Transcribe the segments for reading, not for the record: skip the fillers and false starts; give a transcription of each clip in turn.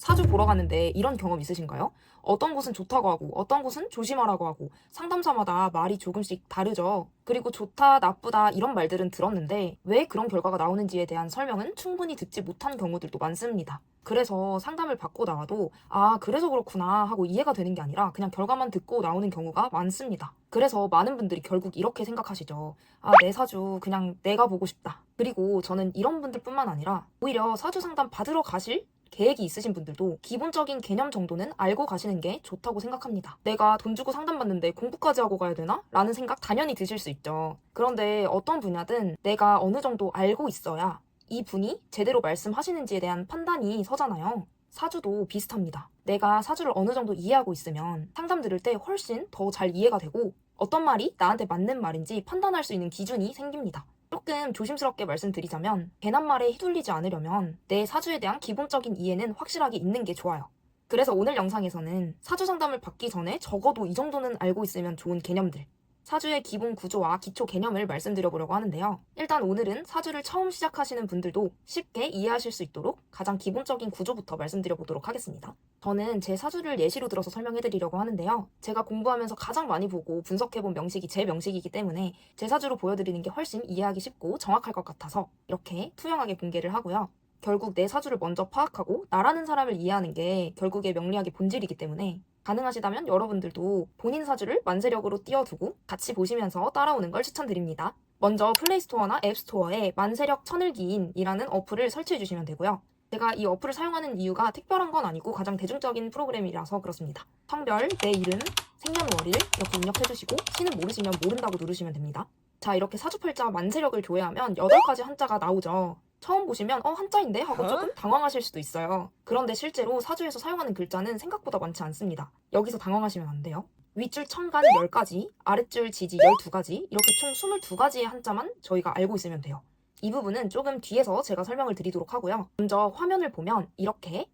사주 보러 갔는데 이런 경험 있으신가요? 어떤 곳은 좋다고 하고 어떤 곳은 조심하라고 하고 상담사마다 말이 조금씩 다르죠. 그리고 좋다, 나쁘다 이런 말들은 들었는데 왜 그런 결과가 나오는지에 대한 설명은 충분히 듣지 못한 경우들도 많습니다. 그래서 상담을 받고 나와도 아, 그래서 그렇구나 하고 이해가 되는 게 아니라 그냥 결과만 듣고 나오는 경우가 많습니다. 그래서 많은 분들이 결국 이렇게 생각하시죠. 아, 내 사주 그냥 내가 보고 싶다. 그리고 저는 이런 분들뿐만 아니라 오히려 사주 상담 받으러 가실 계획이 있으신 분들도 기본적인 개념 정도는 알고 가시는 게 좋다고 생각합니다. 내가 돈 주고 상담받는데 공부까지 하고 가야 되나? 라는 생각 당연히 드실 수 있죠. 그런데 어떤 분야든 내가 어느 정도 알고 있어야 이 분이 제대로 말씀하시는지에 대한 판단이 서잖아요. 사주도 비슷합니다. 내가 사주를 어느 정도 이해하고 있으면 상담 들을 때 훨씬 더 잘 이해가 되고 어떤 말이 나한테 맞는 말인지 판단할 수 있는 기준이 생깁니다. 조금 조심스럽게 말씀드리자면 괜한 말에 휘둘리지 않으려면 내 사주에 대한 기본적인 이해는 확실하게 있는 게 좋아요. 그래서 오늘 영상에서는 사주 상담을 받기 전에 적어도 이 정도는 알고 있으면 좋은 개념들, 사주의 기본 구조와 기초 개념을 말씀드려보려고 하는데요. 일단 오늘은 사주를 처음 시작하시는 분들도 쉽게 이해하실 수 있도록 가장 기본적인 구조부터 말씀드려보도록 하겠습니다. 저는 제 사주를 예시로 들어서 설명해드리려고 하는데요. 제가 공부하면서 가장 많이 보고 분석해본 명식이 제 명식이기 때문에 제 사주로 보여드리는 게 훨씬 이해하기 쉽고 정확할 것 같아서 이렇게 투명하게 공개를 하고요. 결국 내 사주를 먼저 파악하고 나라는 사람을 이해하는 게 결국에 명리학의 본질이기 때문에 가능하시다면 여러분들도 본인 사주를 만세력으로 띄워두고 같이 보시면서 따라오는 걸 추천드립니다. 먼저 플레이스토어나 앱스토어에 만세력 천을기인이라는 어플을 설치해 주시면 되고요. 제가 이 어플을 사용하는 이유가 특별한 건 아니고 가장 대중적인 프로그램이라서 그렇습니다. 성별, 내 이름, 생년월일 이렇게 입력해 주시고 시는 모르시면 모른다고 누르시면 됩니다. 자, 이렇게 사주팔자 만세력을 조회하면 8가지 한자가 나오죠. 처음 보시면 한자인데 하고 조금 당황하실 수도 있어요. 그런데 실제로 사주에서 사용하는 글자는 생각보다 많지 않습니다. 여기서 당황하시면 안 돼요. 윗줄 천간 10가지, 아랫줄 지지 12가지, 이렇게 총 22가지의 한자만 저희가 알고 있으면 돼요. 이 부분은 조금 뒤에서 제가 설명을 드리도록 하고요. 먼저 화면을 보면 이렇게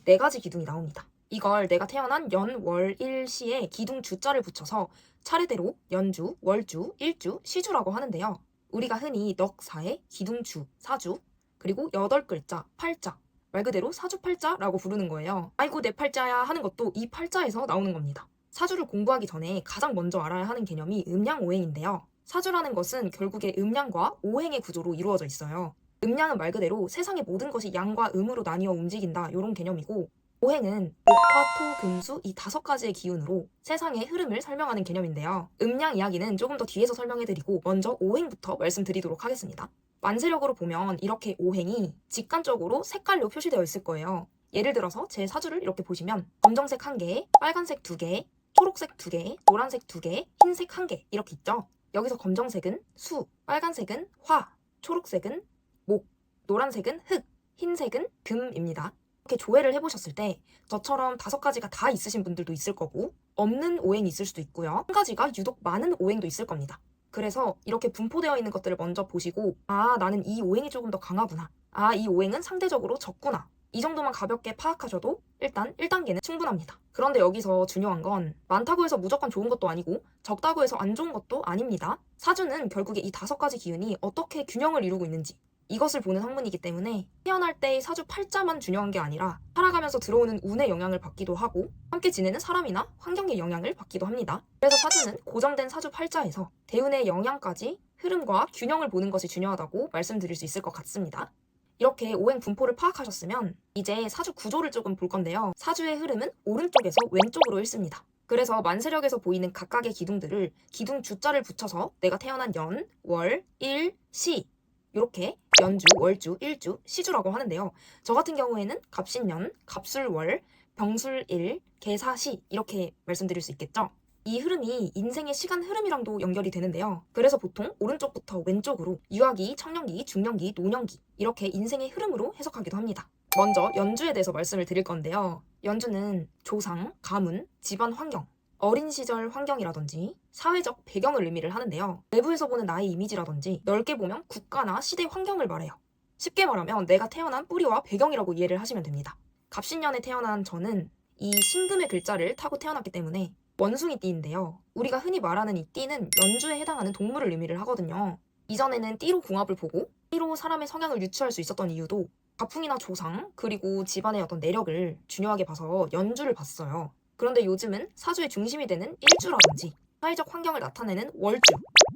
4가지 기둥이 나옵니다. 이걸 내가 태어난 연, 월, 일, 시에 기둥 주자를 붙여서 차례대로 연주, 월주, 일주, 시주라고 하는데요. 우리가 흔히 넉사의 기둥주, 사주, 그리고 8글자, 팔자, 말 그대로 사주팔자라고 부르는 거예요. 아이고 내 팔자야 하는 것도 이 팔자에서 나오는 겁니다. 사주를 공부하기 전에 가장 먼저 알아야 하는 개념이 음양오행인데요. 사주라는 것은 결국에 음양과 오행의 구조로 이루어져 있어요. 음양은 말 그대로 세상의 모든 것이 양과 음으로 나뉘어 움직인다 이런 개념이고 오행은 목화, 토, 금수 이 5가지의 기운으로 세상의 흐름을 설명하는 개념인데요. 음양 이야기는 조금 더 뒤에서 설명해드리고 먼저 오행부터 말씀드리도록 하겠습니다. 만세력으로 보면 이렇게 오행이 직관적으로 색깔로 표시되어 있을 거예요. 예를 들어서 제 사주를 이렇게 보시면 검정색 1개, 빨간색 2개, 초록색 2개, 노란색 2개, 흰색 1개 이렇게 있죠. 여기서 검정색은 수, 빨간색은 화, 초록색은 목, 노란색은 흙, 흰색은 금입니다. 이렇게 조회를 해보셨을 때 저처럼 5가지가 다 있으신 분들도 있을 거고 없는 오행이 있을 수도 있고요. 한 가지가 유독 많은 오행도 있을 겁니다. 그래서 이렇게 분포되어 있는 것들을 먼저 보시고 아, 나는 이 오행이 조금 더 강하구나. 아, 이 오행은 상대적으로 적구나. 이 정도만 가볍게 파악하셔도 일단 1단계는 충분합니다. 그런데 여기서 중요한 건 많다고 해서 무조건 좋은 것도 아니고 적다고 해서 안 좋은 것도 아닙니다. 사주는 결국에 이 5가지 기운이 어떻게 균형을 이루고 있는지 이것을 보는 학문이기 때문에 태어날 때의 사주 팔자만 중요한 게 아니라 살아가면서 들어오는 운의 영향을 받기도 하고 함께 지내는 사람이나 환경의 영향을 받기도 합니다. 그래서 사주는 고정된 사주 팔자에서 대운의 영향까지 흐름과 균형을 보는 것이 중요하다고 말씀드릴 수 있을 것 같습니다. 이렇게 오행 분포를 파악하셨으면 이제 사주 구조를 조금 볼 건데요. 사주의 흐름은 오른쪽에서 왼쪽으로 읽습니다. 그래서 만세력에서 보이는 각각의 기둥들을 기둥 주자를 붙여서 내가 태어난 연, 월, 일, 시 이렇게 연주, 월주, 일주, 시주라고 하는데요. 저 같은 경우에는 갑신년, 갑술월, 병술일, 계사시 이렇게 말씀드릴 수 있겠죠. 이 흐름이 인생의 시간 흐름이랑도 연결이 되는데요. 그래서 보통 오른쪽부터 왼쪽으로 유아기, 청년기, 중년기, 노년기 이렇게 인생의 흐름으로 해석하기도 합니다. 먼저 연주에 대해서 말씀을 드릴 건데요. 연주는 조상, 가문, 집안 환경, 어린 시절 환경이라든지 사회적 배경을 의미를 하는데요. 내부에서 보는 나의 이미지라든지 넓게 보면 국가나 시대 환경을 말해요. 쉽게 말하면 내가 태어난 뿌리와 배경이라고 이해를 하시면 됩니다. 갑신년에 태어난 저는 이 신금의 글자를 타고 태어났기 때문에 원숭이 띠인데요. 우리가 흔히 말하는 이 띠는 연주에 해당하는 동물을 의미를 하거든요. 이전에는 띠로 궁합을 보고 띠로 사람의 성향을 유추할 수 있었던 이유도 가풍이나 조상, 그리고 집안의 어떤 내력을 중요하게 봐서 연주를 봤어요. 그런데 요즘은 사주의 중심이 되는 일주라든지 사회적 환경을 나타내는 월주,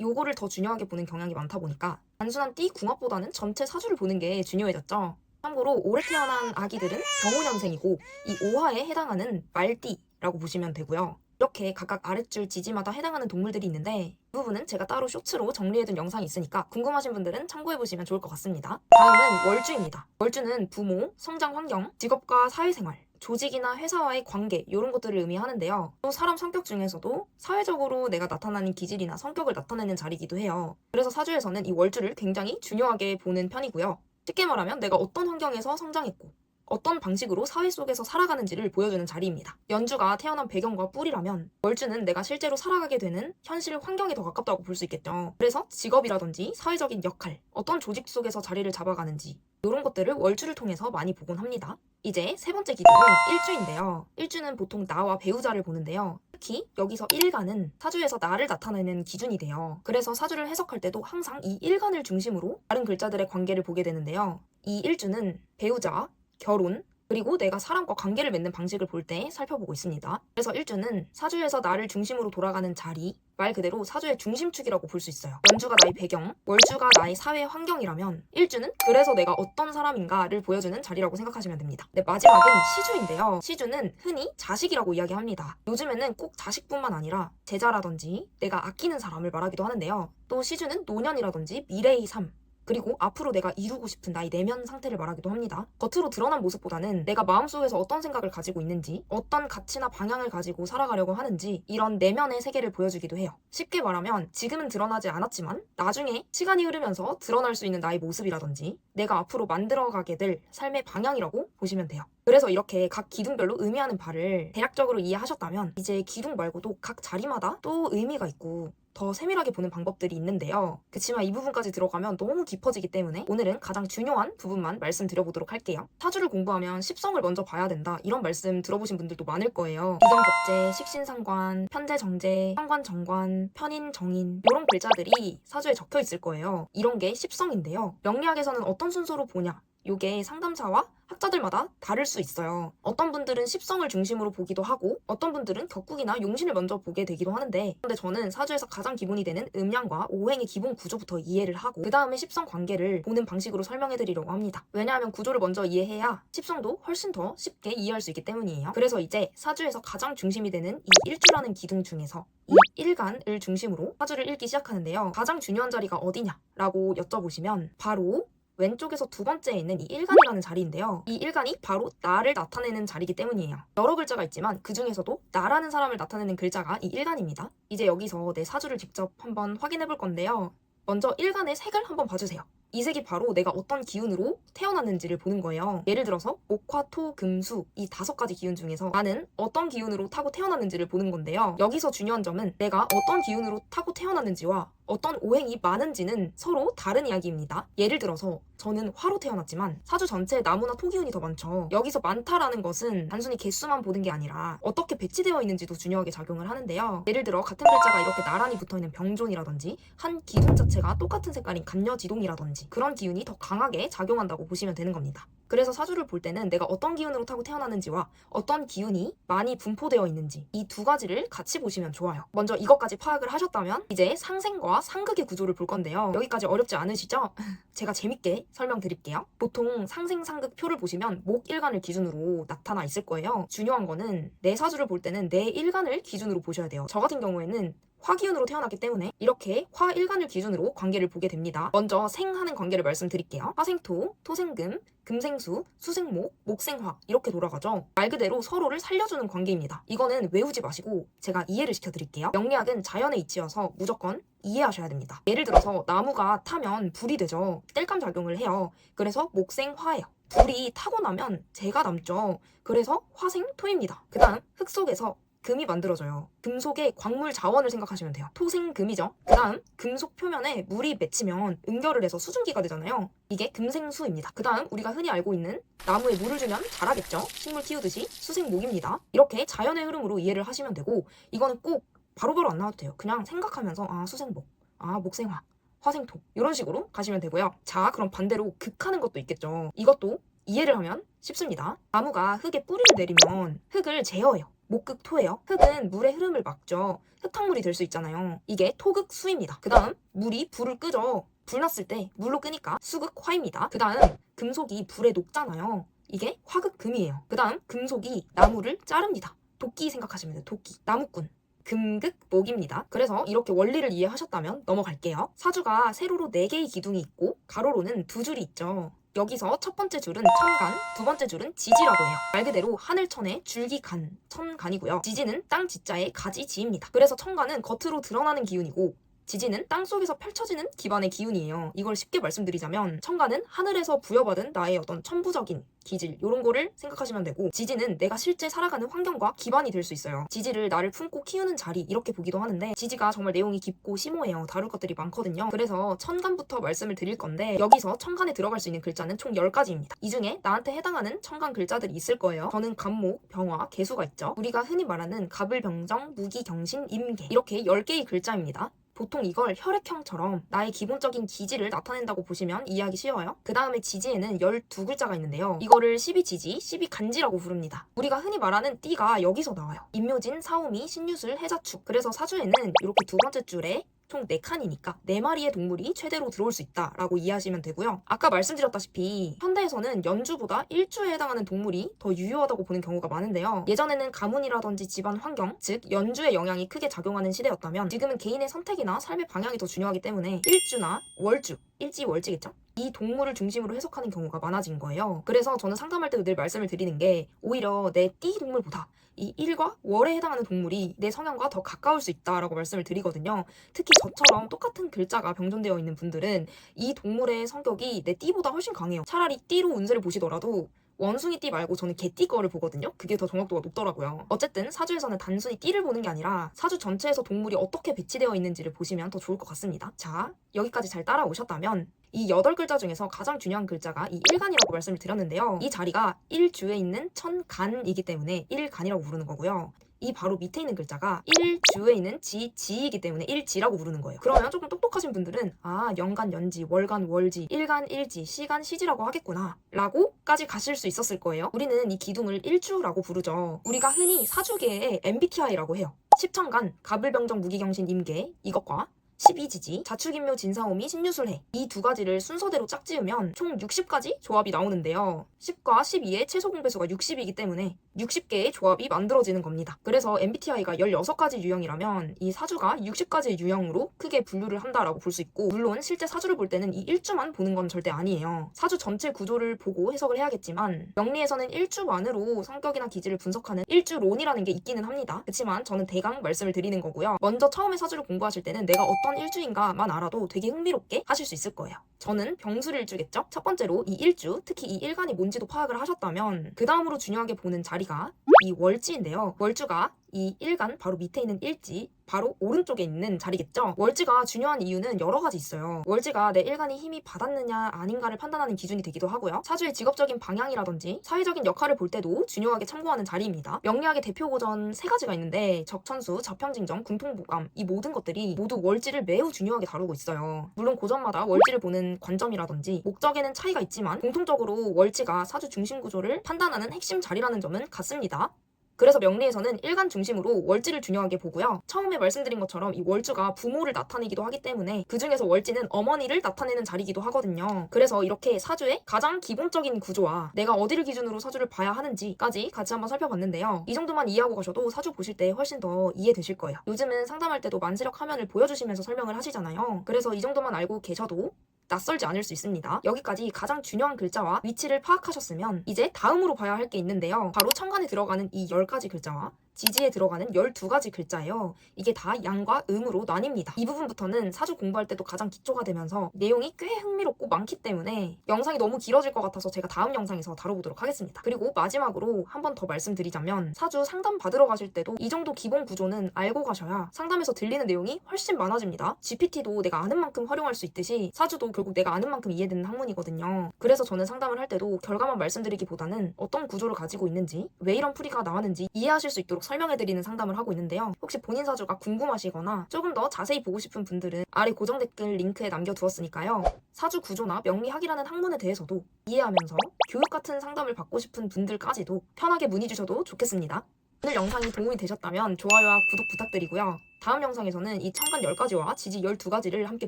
요거를 더 중요하게 보는 경향이 많다 보니까 단순한 띠 궁합보다는 전체 사주를 보는 게 중요해졌죠. 참고로 올해 태어난 아기들은 병오년생이고 이 오화에 해당하는 말띠라고 보시면 되고요. 이렇게 각각 아랫줄 지지마다 해당하는 동물들이 있는데 이 부분은 제가 따로 쇼츠로 정리해둔 영상이 있으니까 궁금하신 분들은 참고해보시면 좋을 것 같습니다. 다음은 월주입니다. 월주는 부모, 성장 환경, 직업과 사회생활, 조직이나 회사와의 관계 이런 것들을 의미하는데요. 또 사람 성격 중에서도 사회적으로 내가 나타나는 기질이나 성격을 나타내는 자리이기도 해요. 그래서 사주에서는 이 월주를 굉장히 중요하게 보는 편이고요. 쉽게 말하면 내가 어떤 환경에서 성장했고 어떤 방식으로 사회 속에서 살아가는지를 보여주는 자리입니다. 연주가 태어난 배경과 뿌리라면 월주는 내가 실제로 살아가게 되는 현실 환경에 더 가깝다고 볼 수 있겠죠. 그래서 직업이라든지 사회적인 역할, 어떤 조직 속에서 자리를 잡아가는지 이런 것들을 월주를 통해서 많이 보곤 합니다. 이제 세 번째 기준은 일주인데요. 일주는 보통 나와 배우자를 보는데요. 특히 여기서 일간은 사주에서 나를 나타내는 기준이 돼요. 그래서 사주를 해석할 때도 항상 이 일간을 중심으로 다른 글자들의 관계를 보게 되는데요. 이 일주는 배우자, 결혼, 그리고 내가 사람과 관계를 맺는 방식을 볼 때 살펴보고 있습니다. 그래서 일주는 사주에서 나를 중심으로 돌아가는 자리, 말 그대로 사주의 중심축이라고 볼 수 있어요. 연주가 나의 배경, 월주가 나의 사회 환경이라면 일주는 그래서 내가 어떤 사람인가를 보여주는 자리라고 생각하시면 됩니다. 네, 마지막은 시주인데요. 시주는 흔히 자식이라고 이야기합니다. 요즘에는 꼭 자식뿐만 아니라 제자라든지 내가 아끼는 사람을 말하기도 하는데요. 또 시주는 노년이라든지 미래의 삶, 그리고 앞으로 내가 이루고 싶은 나의 내면 상태를 말하기도 합니다. 겉으로 드러난 모습보다는 내가 마음속에서 어떤 생각을 가지고 있는지, 어떤 가치나 방향을 가지고 살아가려고 하는지 이런 내면의 세계를 보여주기도 해요. 쉽게 말하면 지금은 드러나지 않았지만 나중에 시간이 흐르면서 드러날 수 있는 나의 모습이라든지 내가 앞으로 만들어가게 될 삶의 방향이라고 보시면 돼요. 그래서 이렇게 각 기둥별로 의미하는 바를 대략적으로 이해하셨다면 이제 기둥 말고도 각 자리마다 또 의미가 있고 더 세밀하게 보는 방법들이 있는데요. 그치만 이 부분까지 들어가면 너무 깊어지기 때문에 오늘은 가장 중요한 부분만 말씀드려보도록 할게요. 사주를 공부하면 십성을 먼저 봐야 된다 이런 말씀 들어보신 분들도 많을 거예요. 이경법제, 식신상관, 편제정제, 상관정관, 편인정인 이런 글자들이 사주에 적혀 있을 거예요. 이런 게 십성인데요. 명리학에서는 어떤 순서로 보냐? 요게 상담사와 학자들마다 다를 수 있어요. 어떤 분들은 십성을 중심으로 보기도 하고 어떤 분들은 격국이나 용신을 먼저 보게 되기도 하는데 근데 저는 사주에서 가장 기본이 되는 음양과 오행의 기본 구조부터 이해를 하고 그 다음에 십성 관계를 보는 방식으로 설명해 드리려고 합니다. 왜냐하면 구조를 먼저 이해해야 십성도 훨씬 더 쉽게 이해할 수 있기 때문이에요. 그래서 이제 사주에서 가장 중심이 되는 이 일주라는 기둥 중에서 이 일간을 중심으로 사주를 읽기 시작하는데요. 가장 중요한 자리가 어디냐라고 여쭤보시면 바로 왼쪽에서 두 번째에 있는 이 일간이라는 자리인데요. 이 일간이 바로 나를 나타내는 자리이기 때문이에요. 여러 글자가 있지만 그 중에서도 나라는 사람을 나타내는 글자가 이 일간입니다. 이제 여기서 내 사주를 직접 한번 확인해 볼 건데요. 먼저 일간의 색을 한번 봐주세요. 이 색이 바로 내가 어떤 기운으로 태어났는지를 보는 거예요. 예를 들어서 목, 화, 토, 금, 수 이 5가지 기운 중에서 나는 어떤 기운으로 타고 태어났는지를 보는 건데요. 여기서 중요한 점은 내가 어떤 기운으로 타고 태어났는지와 어떤 오행이 많은지는 서로 다른 이야기입니다. 예를 들어서 저는 화로 태어났지만 사주 전체에 나무나 토기운이 더 많죠. 여기서 많다라는 것은 단순히 개수만 보는 게 아니라 어떻게 배치되어 있는지도 중요하게 작용을 하는데요. 예를 들어 같은 글자가 이렇게 나란히 붙어있는 병존이라든지 한 기둥 자체가 똑같은 색깔인 간여지동이라든지 그런 기운이 더 강하게 작용한다고 보시면 되는 겁니다. 그래서 사주를 볼 때는 내가 어떤 기운으로 타고 태어났는지와 어떤 기운이 많이 분포되어 있는지 이 두 가지를 같이 보시면 좋아요. 먼저 이것까지 파악을 하셨다면 이제 상생과 상극의 구조를 볼 건데요. 여기까지 어렵지 않으시죠? 제가 재밌게 설명드릴게요. 보통 상생, 상극 표를 보시면 목 일간을 기준으로 나타나 있을 거예요. 중요한 거는 내 사주를 볼 때는 내 일간을 기준으로 보셔야 돼요. 저 같은 경우에는 화기운으로 태어났기 때문에 이렇게 화일간을 기준으로 관계를 보게 됩니다. 먼저 생하는 관계를 말씀드릴게요. 화생토, 토생금, 금생수, 수생목, 목생화 이렇게 돌아가죠. 말 그대로 서로를 살려주는 관계입니다. 이거는 외우지 마시고 제가 이해를 시켜드릴게요. 명리학은 자연의 이치여서 무조건 이해하셔야 됩니다. 예를 들어서 나무가 타면 불이 되죠. 땔감 작용을 해요. 그래서 목생화예요. 불이 타고 나면 재가 남죠. 그래서 화생토입니다. 그 다음 흙 속에서 금이 만들어져요. 금속의 광물 자원을 생각하시면 돼요. 토생금이죠. 그 다음 금속 표면에 물이 맺히면 응결을 해서 수증기가 되잖아요. 이게 금생수입니다. 그 다음 우리가 흔히 알고 있는 나무에 물을 주면 자라겠죠. 식물 키우듯이 수생목입니다. 이렇게 자연의 흐름으로 이해를 하시면 되고 이거는 꼭 바로바로 안 나와도 돼요. 그냥 생각하면서 아 수생목, 아 목생화, 화생토 이런 식으로 가시면 되고요. 자, 그럼 반대로 극하는 것도 있겠죠. 이것도 이해를 하면 쉽습니다. 나무가 흙에 뿌리를 내리면 흙을 제어해요. 목극토예요. 흙은 물의 흐름을 막죠. 흙탕물이 될 수 있잖아요. 이게 토극수입니다. 그 다음 물이 불을 끄죠. 불 났을 때 물로 끄니까 수극화입니다. 그 다음 금속이 불에 녹잖아요. 이게 화극금이에요. 그 다음 금속이 나무를 자릅니다. 도끼 생각하시면 돼요. 도끼. 나무꾼. 금극목입니다. 그래서 이렇게 원리를 이해하셨다면 넘어갈게요. 사주가 세로로 4개의 기둥이 있고 가로로는 2줄이 있죠. 여기서 첫 번째 줄은 천간, 두 번째 줄은 지지라고 해요. 말 그대로 하늘천의 줄기간, 천간이고요. 지지는 땅 지자의 가지 지입니다. 그래서 천간은 겉으로 드러나는 기운이고 지지는 땅속에서 펼쳐지는 기반의 기운이에요. 이걸 쉽게 말씀드리자면 천간은 하늘에서 부여받은 나의 어떤 천부적인 기질 이런 거를 생각하시면 되고 지지는 내가 실제 살아가는 환경과 기반이 될 수 있어요. 지지를 나를 품고 키우는 자리 이렇게 보기도 하는데 지지가 정말 내용이 깊고 심오해요. 다룰 것들이 많거든요. 그래서 천간부터 말씀을 드릴 건데 여기서 천간에 들어갈 수 있는 글자는 총 10가지입니다. 이 중에 나한테 해당하는 천간 글자들이 있을 거예요. 저는 갑목, 병화, 개수가 있죠. 우리가 흔히 말하는 갑을병정, 무기, 경신, 임계 이렇게 10개의 글자입니다. 보통 이걸 혈액형처럼 나의 기본적인 기질을 나타낸다고 보시면 이해하기 쉬워요. 그 다음에 지지에는 12글자가 있는데요. 이거를 12지지, 12간지라고 부릅니다. 우리가 흔히 말하는 띠가 여기서 나와요. 임묘진, 사오미, 신유술, 해자축. 그래서 사주에는 이렇게 두 번째 줄에 총 4칸이니까 4마리의 동물이 최대로 들어올 수 있다라고 이해하시면 되고요. 아까 말씀드렸다시피 현대에서는 연주보다 일주에 해당하는 동물이 더 유효하다고 보는 경우가 많은데요. 예전에는 가문이라든지 집안 환경, 즉 연주의 영향이 크게 작용하는 시대였다면 지금은 개인의 선택이나 삶의 방향이 더 중요하기 때문에 일주나 월주, 일지월지겠죠? 이 동물을 중심으로 해석하는 경우가 많아진 거예요. 그래서 저는 상담할 때도 늘 말씀을 드리는 게 오히려 내 띠 동물보다 이 일과 월에 해당하는 동물이 내 성향과 더 가까울 수 있다라고 말씀을 드리거든요. 특히 저처럼 똑같은 글자가 병존되어 있는 분들은 이 동물의 성격이 내 띠보다 훨씬 강해요. 차라리 띠로 운세를 보시더라도 원숭이 띠 말고 저는 개띠 거를 보거든요. 그게 더 정확도가 높더라고요. 어쨌든 사주에서는 단순히 띠를 보는 게 아니라 사주 전체에서 동물이 어떻게 배치되어 있는지를 보시면 더 좋을 것 같습니다. 자, 여기까지 잘 따라오셨다면 이 8글자 중에서 가장 중요한 글자가 이 일간이라고 말씀을 드렸는데요. 이 자리가 일주에 있는 천간이기 때문에 일간이라고 부르는 거고요. 이 바로 밑에 있는 글자가 일주에 있는 지이기 때문에 일지라고 부르는 거예요. 그러면 조금 똑똑하신 분들은 연간 연지, 월간 월지, 일간 일지, 시간 시지라고 하겠구나 라고까지 가실 수 있었을 거예요. 우리는 이 기둥을 일주라고 부르죠. 우리가 흔히 사주계의 MBTI라고 해요. 십천간, 갑을병정, 무기경신, 임계 이것과 12지지, 자축인묘, 진사오미, 신유술해 이 2가지를 순서대로 짝지으면 총 60가지 조합이 나오는데요. 10과 12의 최소 공배수가 60이기 때문에 60개의 조합이 만들어지는 겁니다. 그래서 MBTI가 16가지 유형이라면 이 사주가 60가지의 유형으로 크게 분류를 한다라고 볼 수 있고 물론 실제 사주를 볼 때는 이 일주만 보는 건 절대 아니에요. 사주 전체 구조를 보고 해석을 해야겠지만 명리에서는 일주만으로 성격이나 기질을 분석하는 일주론이라는 게 있기는 합니다. 그렇지만 저는 대강 말씀을 드리는 거고요. 먼저 처음에 사주를 공부하실 때는 내가 어떤 일주인가만 알아도 되게 흥미롭게 하실 수 있을 거예요. 저는 병술일주겠죠? 첫 번째로 이 일주, 특히 이 일간이 뭔지도 파악을 하셨다면 그 다음으로 중요하게 보는 자리가 이 월지인데요. 월주가 이 일간 바로 밑에 있는 일지 바로 오른쪽에 있는 자리겠죠. 월지가 중요한 이유는 여러 가지 있어요. 월지가 내 일간이 힘이 받았느냐 아닌가를 판단하는 기준이 되기도 하고요. 사주의 직업적인 방향이라든지 사회적인 역할을 볼 때도 중요하게 참고하는 자리입니다. 명리학의 대표 고전 3가지가 있는데 적천수, 자평징정, 군통보감 이 모든 것들이 모두 월지를 매우 중요하게 다루고 있어요. 물론 고전마다 월지를 보는 관점이라든지 목적에는 차이가 있지만 공통적으로 월지가 사주 중심 구조를 판단하는 핵심 자리라는 점은 같습니다. 그래서 명리에서는 일간 중심으로 월지를 중요하게 보고요. 처음에 말씀드린 것처럼 이 월주가 부모를 나타내기도 하기 때문에 그 중에서 월지는 어머니를 나타내는 자리이기도 하거든요. 그래서 이렇게 사주의 가장 기본적인 구조와 내가 어디를 기준으로 사주를 봐야 하는지까지 같이 한번 살펴봤는데요. 이 정도만 이해하고 가셔도 사주 보실 때 훨씬 더 이해되실 거예요. 요즘은 상담할 때도 만세력 화면을 보여주시면서 설명을 하시잖아요. 그래서 이 정도만 알고 계셔도 낯설지 않을 수 있습니다. 여기까지 가장 중요한 글자와 위치를 파악하셨으면 이제 다음으로 봐야 할 게 있는데요. 바로 천간에 들어가는 이 10가지 글자와 지지에 들어가는 12가지 글자예요. 이게 다 양과 음으로 나뉩니다. 이 부분부터는 사주 공부할 때도 가장 기초가 되면서 내용이 꽤 흥미롭고 많기 때문에 영상이 너무 길어질 것 같아서 제가 다음 영상에서 다뤄보도록 하겠습니다. 그리고 마지막으로 한 번 더 말씀드리자면 사주 상담 받으러 가실 때도 이 정도 기본 구조는 알고 가셔야 상담에서 들리는 내용이 훨씬 많아집니다. GPT도 내가 아는 만큼 활용할 수 있듯이 사주도 결국 내가 아는 만큼 이해되는 학문이거든요. 그래서 저는 상담을 할 때도 결과만 말씀드리기보다는 어떤 구조를 가지고 있는지, 왜 이런 풀이가 나왔는지 이해하실 수 있도록 설명해드리는 상담을 하고 있는데요. 혹시 본인 사주가 궁금하시거나 조금 더 자세히 보고 싶은 분들은 아래 고정 댓글 링크에 남겨두었으니까요. 사주 구조나 명리학이라는 학문에 대해서도 이해하면서 교육 같은 상담을 받고 싶은 분들까지도 편하게 문의 주셔도 좋겠습니다. 오늘 영상이 도움이 되셨다면 좋아요와 구독 부탁드리고요. 다음 영상에서는 이 천간 10가지와 지지 12가지를 함께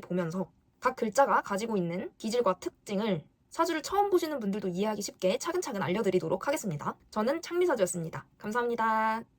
보면서 각 글자가 가지고 있는 기질과 특징을 사주를 처음 보시는 분들도 이해하기 쉽게 차근차근 알려드리도록 하겠습니다. 저는 창미사주였습니다. 감사합니다.